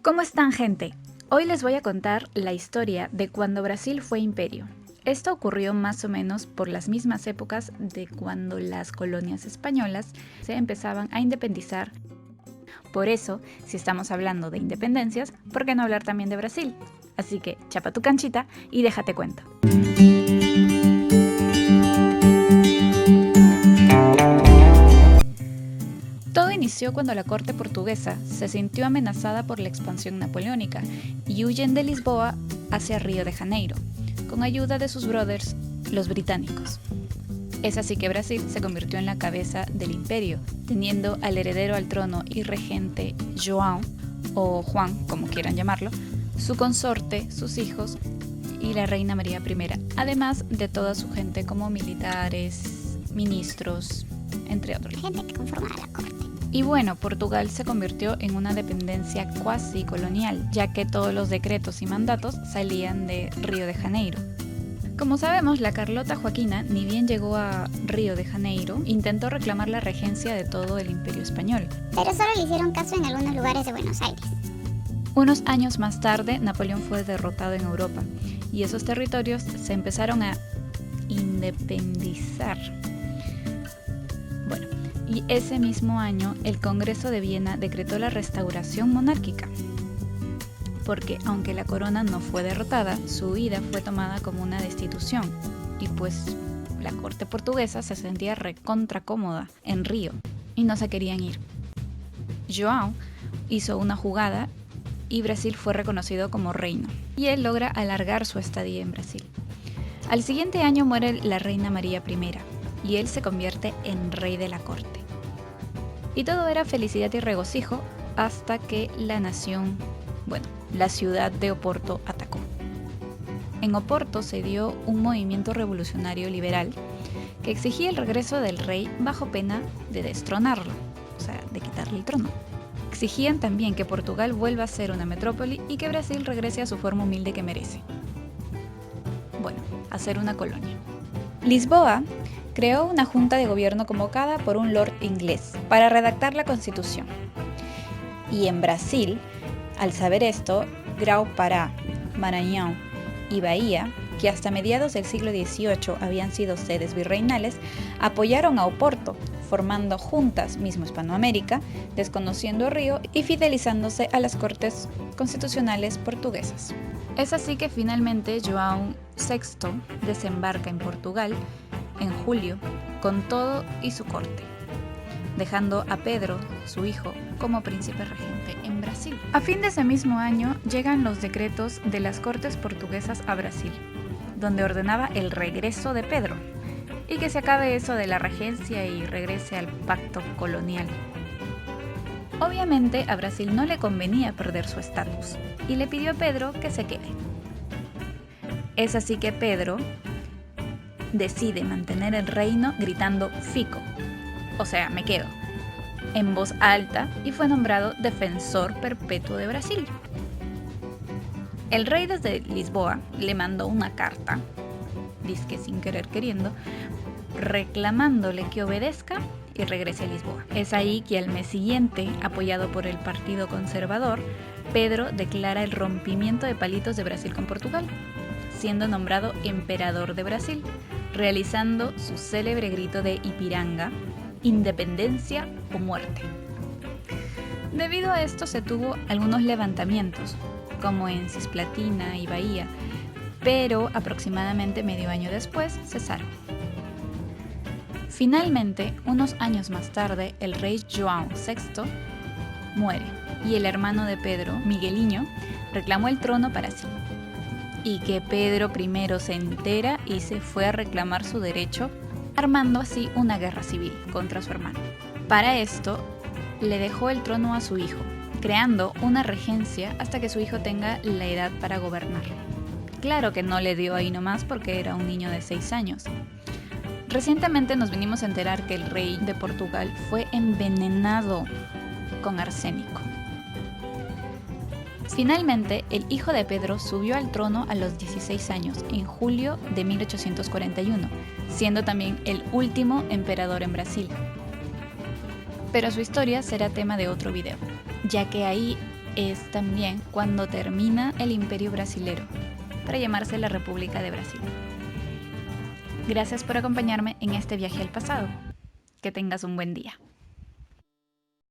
¿Cómo están, gente? Hoy les voy a contar la historia de cuando Brasil fue imperio. Esto ocurrió más o menos por las mismas épocas de cuando las colonias españolas se empezaban a independizar. Por eso, si estamos hablando de independencias, ¿por qué no hablar también de Brasil? Así que chapa tu canchita y déjate cuento. Todo inició cuando la corte portuguesa se sintió amenazada por la expansión napoleónica y huyen de Lisboa hacia Río de Janeiro, con ayuda de sus brothers, los británicos. Es así que Brasil se convirtió en la cabeza del imperio, teniendo al heredero al trono y regente João, o Juan, como quieran llamarlo, su consorte, sus hijos y la reina María I, además de toda su gente como militares, ministros, entre otros. Gente que conformaba la corte. Y bueno, Portugal se convirtió en una dependencia cuasi colonial, ya que todos los decretos y mandatos salían de Río de Janeiro. Como sabemos, la Carlota Joaquina, ni bien llegó a Río de Janeiro, intentó reclamar la regencia de todo el Imperio Español. Pero solo le hicieron caso en algunos lugares de Buenos Aires. Unos años más tarde, Napoleón fue derrotado en Europa, y esos territorios se empezaron a independizar. Bueno, y ese mismo año el Congreso de Viena decretó la restauración monárquica, porque aunque la corona no fue derrotada, su huida fue tomada como una destitución, y pues la corte portuguesa se sentía recontra cómoda en Río y no se querían ir. João hizo una jugada y Brasil fue reconocido como reino, y él logra alargar su estadía en Brasil. Al siguiente año muere la reina María I, y él se convierte en rey de la corte. Y todo era felicidad y regocijo hasta que la ciudad de Oporto atacó. En Oporto se dio un movimiento revolucionario liberal que exigía el regreso del rey bajo pena de destronarlo, o sea, de quitarle el trono. Exigían también que Portugal vuelva a ser una metrópoli y que Brasil regrese a su forma humilde que merece. Bueno, a ser una colonia. Lisboa creó una junta de gobierno convocada por un lord inglés para redactar la constitución. Y en Brasil, al saber esto, Grão-Pará, Maranhão y Bahía, que hasta mediados del siglo XVIII habían sido sedes virreinales, apoyaron a Oporto, formando juntas mismo Hispanoamérica, desconociendo Río y fidelizándose a las cortes constitucionales portuguesas. Es así que finalmente João VI desembarca en Portugal en julio con todo y su corte, dejando a Pedro, su hijo, como príncipe regente en Brasil. A fin de ese mismo año llegan los decretos de las cortes portuguesas a Brasil, donde ordenaba el regreso de Pedro, y que se acabe eso de la regencia y regrese al pacto colonial. Obviamente a Brasil no le convenía perder su estatus, y le pidió a Pedro que se quede. Es así que Pedro decide mantener el reino gritando "fico", o sea, me quedo, en voz alta, y fue nombrado defensor perpetuo de Brasil. El rey desde Lisboa le mandó una carta, dizque sin querer queriendo, reclamándole que obedezca y regrese a Lisboa. Es ahí que al mes siguiente, apoyado por el Partido Conservador, Pedro declara el rompimiento de palitos de Brasil con Portugal, siendo nombrado emperador de Brasil, realizando su célebre grito de Ipiranga: independencia o muerte. Debido a esto se tuvo algunos levantamientos, como en Cisplatina y Bahía, pero aproximadamente medio año después cesaron. Finalmente, unos años más tarde, el rey João VI muere y el hermano de Pedro, Miguelinho, reclamó el trono para sí. Y que Pedro I se entera y se fue a reclamar su derecho, armando así una guerra civil contra su hermano. Para esto, le dejó el trono a su hijo, creando una regencia hasta que su hijo tenga la edad para gobernar. Claro que no le dio ahí nomás porque era un niño de 6 años. Recientemente nos vinimos a enterar que el rey de Portugal fue envenenado con arsénico. Finalmente, el hijo de Pedro subió al trono a los 16 años, en julio de 1841, siendo también el último emperador en Brasil. Pero su historia será tema de otro video, ya que ahí es también cuando termina el Imperio Brasilero, para llamarse la República de Brasil. Gracias por acompañarme en este viaje al pasado. Que tengas un buen día.